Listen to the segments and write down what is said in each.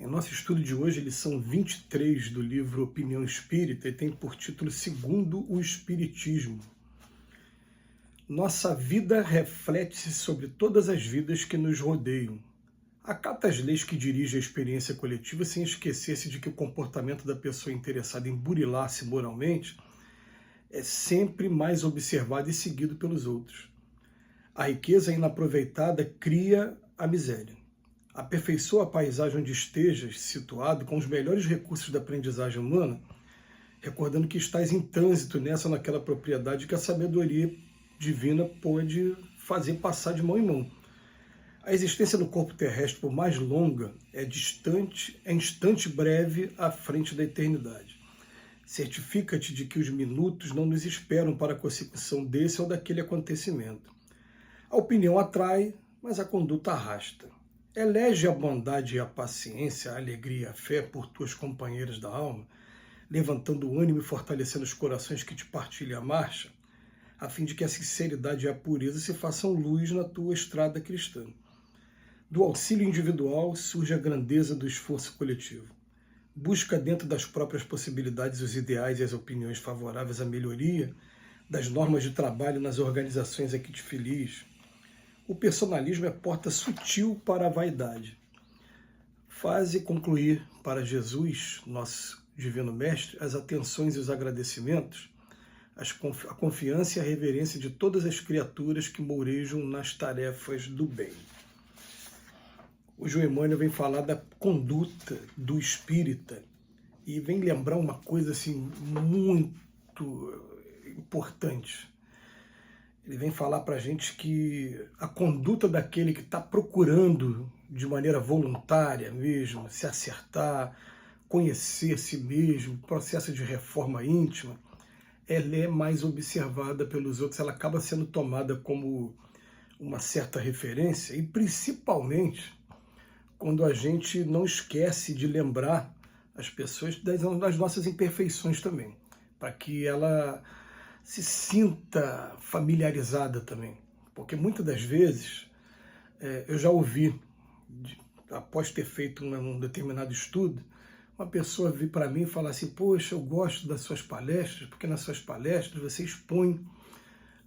Em nosso estudo de hoje, lição 23 do livro Opinião Espírita, e tem por título Segundo o Espiritismo. Nossa vida reflete-se sobre todas as vidas que nos rodeiam. Acata as leis que dirigem a experiência coletiva sem esquecer-se de que o comportamento da pessoa interessada em burilar-se moralmente é sempre mais observado e seguido pelos outros. A riqueza inaproveitada cria a miséria. Aperfeiçoa a paisagem onde estejas situado com os melhores recursos da aprendizagem humana, recordando que estás em trânsito nessa ou naquela propriedade que a sabedoria divina pode fazer passar de mão em mão. A existência no corpo terrestre, por mais longa, é instante breve à frente da eternidade. Certifica-te de que os minutos não nos esperam para a consecução desse ou daquele acontecimento. A opinião atrai, mas a conduta arrasta. Elege a bondade e a paciência, a alegria e a fé por tuas companheiras da alma, levantando o ânimo e fortalecendo os corações que te partilham a marcha, a fim de que a sinceridade e a pureza se façam luz na tua estrada cristã. Do auxílio individual surge a grandeza do esforço coletivo. Busca dentro das próprias possibilidades os ideais e as opiniões favoráveis à melhoria das normas de trabalho nas organizações a que te filies. O personalismo é porta sutil para a vaidade. Faze concluir para Jesus, nosso Divino Mestre, as atenções e os agradecimentos, a confiança e a reverência de todas as criaturas que mourejam nas tarefas do bem. Hoje o Emmanuel vem falar da conduta do espírita e vem lembrar uma coisa assim muito importante. Ele vem falar para a gente que a conduta daquele que está procurando de maneira voluntária mesmo, se acertar, conhecer a si mesmo, processo de reforma íntima, ela é mais observada pelos outros, ela acaba sendo tomada como uma certa referência, e principalmente quando a gente não esquece de lembrar as pessoas das nossas imperfeições também, para que ela se sinta familiarizada também. Porque muitas das vezes eu já ouvi, após ter feito um determinado estudo, uma pessoa vir para mim e falar assim: poxa, eu gosto das suas palestras, porque nas suas palestras você expõe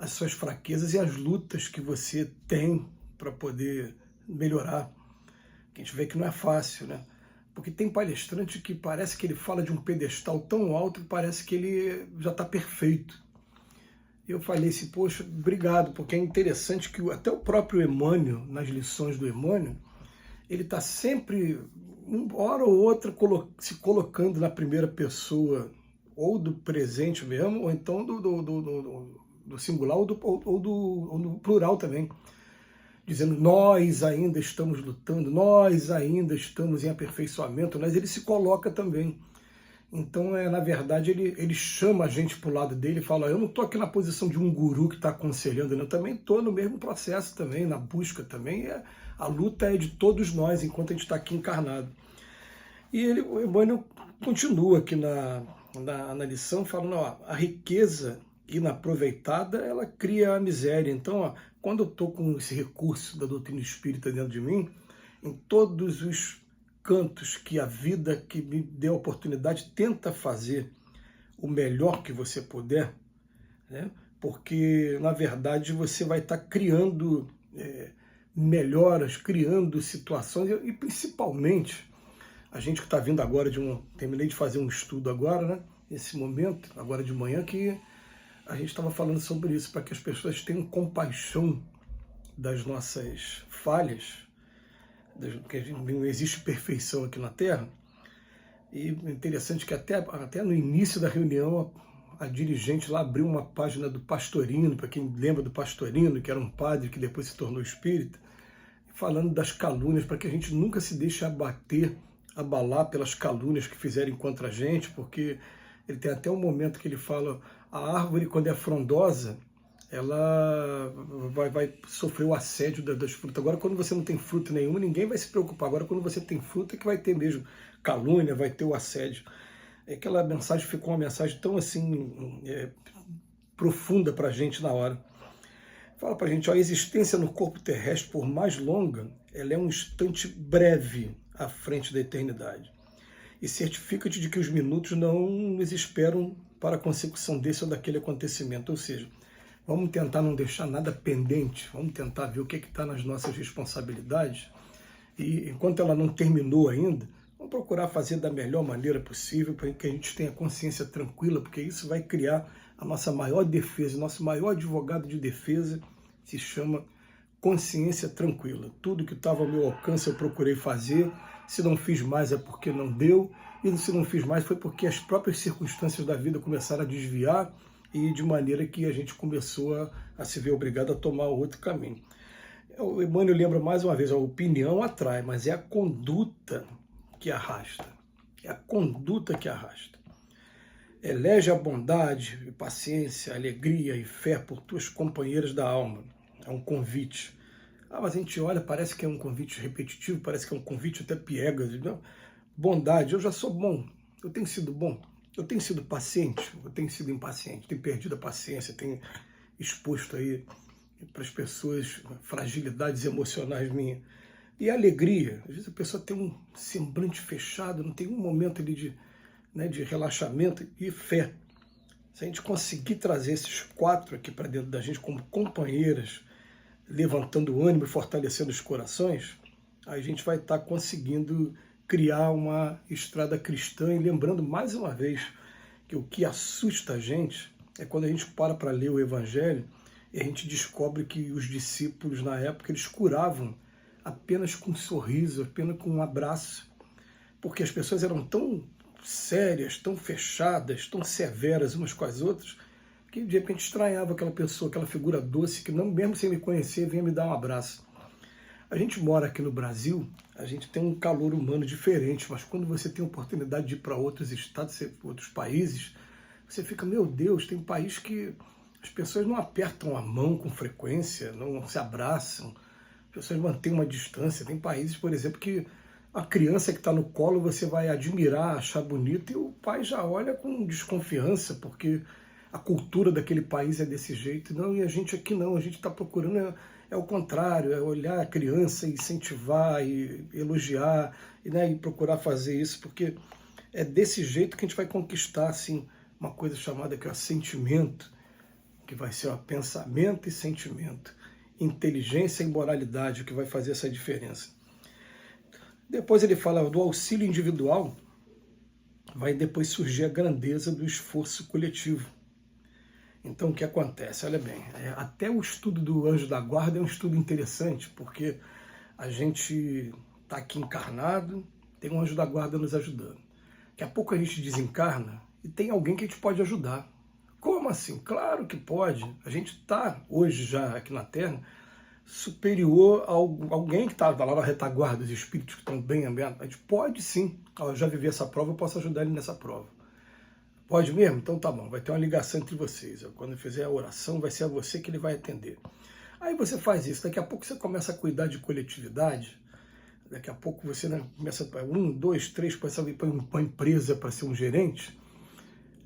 as suas fraquezas e as lutas que você tem para poder melhorar. Que a gente vê que não é fácil, né? Porque tem palestrante que parece que ele fala de um pedestal tão alto que parece que ele já está perfeito. Eu falei assim: poxa, obrigado, porque é interessante que até o próprio Emmanuel, nas lições do Emmanuel, ele está sempre, uma hora ou outra, se colocando na primeira pessoa, ou do presente mesmo, ou então do singular, ou do plural também, dizendo: nós ainda estamos lutando, nós ainda estamos em aperfeiçoamento, mas ele se coloca também. Então, na verdade, ele chama a gente para o lado dele e fala: eu não estou aqui na posição de um guru que está aconselhando, eu também estou no mesmo processo também, na busca também. A luta é de todos nós, enquanto a gente está aqui encarnado. E o Emmanuel continua aqui na lição, falando: ó, a riqueza inaproveitada, ela cria a miséria. Então, ó, quando eu estou com esse recurso da doutrina espírita dentro de mim, em todos os cantos que a vida que me deu a oportunidade, tenta fazer o melhor que você puder, né? Porque, na verdade, você vai estar criando melhoras, criando situações, e principalmente, a gente que está vindo agora terminei de fazer um estudo agora, né? Nesse momento, agora de manhã, que a gente estava falando sobre isso, para que as pessoas tenham compaixão das nossas falhas, porque não existe perfeição aqui na Terra. E é interessante que até no início da reunião, a dirigente lá abriu uma página do Pastorino, para quem lembra do Pastorino, que era um padre que depois se tornou espírita, falando das calúnias, para que a gente nunca se deixe abalar pelas calúnias que fizerem contra a gente, porque ele tem até um momento que ele fala: a árvore, quando é frondosa, ela vai sofrer o assédio das frutas. Agora, quando você não tem fruta nenhuma, ninguém vai se preocupar. Agora, quando você tem fruta, é que vai ter mesmo calúnia, vai ter o assédio. Aquela mensagem ficou uma mensagem tão assim, profunda para a gente na hora. Fala para a gente: ó, a existência no corpo terrestre, por mais longa, ela é um instante breve à frente da eternidade. E certifica-te de que os minutos não nos esperam para a consecução desse ou daquele acontecimento. Ou seja, vamos tentar não deixar nada pendente, vamos tentar ver o que está nas nossas responsabilidades. E enquanto ela não terminou ainda, vamos procurar fazer da melhor maneira possível para que a gente tenha consciência tranquila, porque isso vai criar a nossa maior defesa, nosso maior advogado de defesa se chama consciência tranquila. Tudo que estava ao meu alcance eu procurei fazer, se não fiz mais é porque não deu, e se não fiz mais foi porque as próprias circunstâncias da vida começaram a desviar e de maneira que a gente começou a se ver obrigado a tomar outro caminho. O Emmanuel lembra mais uma vez, a opinião atrai, mas é a conduta que arrasta. É a conduta que arrasta. Elege a bondade, paciência, alegria e fé por tuas companheiras da alma. É um convite. Mas a gente olha, parece que é um convite repetitivo, parece que é um convite até piegas. Não? Bondade, eu já sou bom, eu tenho sido bom, eu tenho sido paciente, eu tenho sido impaciente, tenho perdido a paciência, tenho exposto aí para as pessoas fragilidades emocionais minhas. E a alegria, às vezes a pessoa tem um semblante fechado, não tem um momento ali de relaxamento e fé. Se a gente conseguir trazer esses 4 aqui para dentro da gente como companheiras, levantando o ânimo e fortalecendo os corações, a gente vai estar conseguindo criar uma estrada cristã. E lembrando mais uma vez que o que assusta a gente é quando a gente para ler o Evangelho e a gente descobre que os discípulos na época eles curavam apenas com um sorriso, apenas com um abraço, porque as pessoas eram tão sérias, tão fechadas, tão severas umas com as outras, que de repente estranhava aquela pessoa, aquela figura doce, que não, mesmo sem me conhecer, vinha me dar um abraço. A gente mora aqui no Brasil, a gente tem um calor humano diferente, mas quando você tem a oportunidade de ir para outros estados, outros países, você fica, meu Deus, tem país que as pessoas não apertam a mão com frequência, não se abraçam, as pessoas mantêm uma distância. Tem países, por exemplo, que a criança que está no colo você vai admirar, achar bonita, e o pai já olha com desconfiança, porque a cultura daquele país é desse jeito. Não, e a gente aqui não, a gente está procurando, é o contrário, é olhar a criança, incentivar, e elogiar, e procurar fazer isso, porque é desse jeito que a gente vai conquistar assim, uma coisa chamada aqui, sentimento, que vai ser pensamento e sentimento, inteligência e moralidade, o que vai fazer essa diferença. Depois ele fala do auxílio individual, vai depois surgir a grandeza do esforço coletivo. Então o que acontece? Olha bem, até o estudo do anjo da guarda é um estudo interessante, porque a gente está aqui encarnado, tem um anjo da guarda nos ajudando. Daqui a pouco a gente desencarna e tem alguém que a gente pode ajudar. Como assim? Claro que pode. A gente está hoje já aqui na Terra superior a alguém que está lá na retaguarda, os espíritos que estão bem ambientados. A gente pode sim. Eu já vivi essa prova, eu posso ajudar ele nessa prova. Pode mesmo? Então tá bom, vai ter uma ligação entre vocês. Quando eu fizer a oração, vai ser a você que ele vai atender. Aí você faz isso, daqui a pouco você começa a cuidar de coletividade, daqui a pouco você começa a 1, 2, 3, começa a vir para uma empresa para ser um gerente.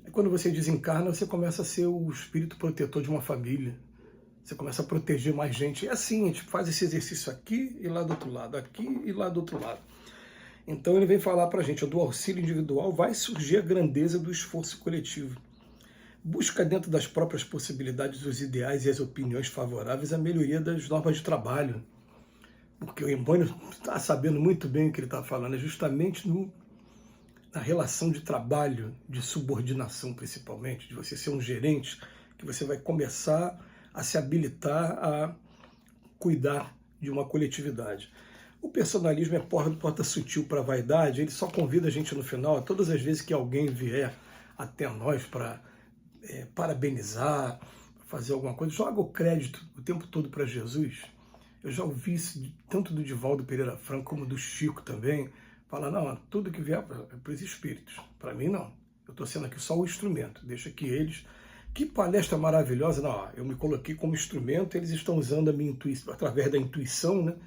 Aí quando você desencarna, você começa a ser o espírito protetor de uma família. Você começa a proteger mais gente. É assim, a gente faz esse exercício aqui e lá do outro lado, aqui e lá do outro lado. Então ele vem falar para a gente, do auxílio individual vai surgir a grandeza do esforço coletivo. Busca dentro das próprias possibilidades, os ideais e as opiniões favoráveis à melhoria das normas de trabalho. Porque o Emmanuel está sabendo muito bem o que ele está falando, é justamente na relação de trabalho, de subordinação principalmente, de você ser um gerente, que você vai começar a se habilitar a cuidar de uma coletividade. O personalismo é porta sutil para a vaidade, ele só convida a gente no final, todas as vezes que alguém vier até nós para parabenizar, fazer alguma coisa, joga o crédito o tempo todo para Jesus. Eu já ouvi isso tanto do Divaldo Pereira Franco como do Chico também, falar, não, tudo que vier é para os espíritos, para mim não, eu estou sendo aqui só o instrumento, deixa que eles... Que palestra maravilhosa, não, eu me coloquei como instrumento, eles estão usando a minha intuição, através da intuição,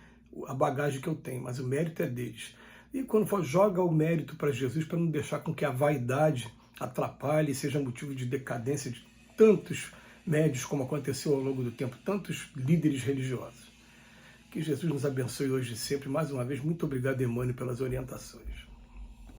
a bagagem que eu tenho, mas o mérito é deles. E quando for, joga o mérito para Jesus, para não deixar com que a vaidade atrapalhe e seja motivo de decadência de tantos médios, como aconteceu ao longo do tempo, tantos líderes religiosos. Que Jesus nos abençoe hoje e sempre. Mais uma vez, muito obrigado, Emmanuel, pelas orientações.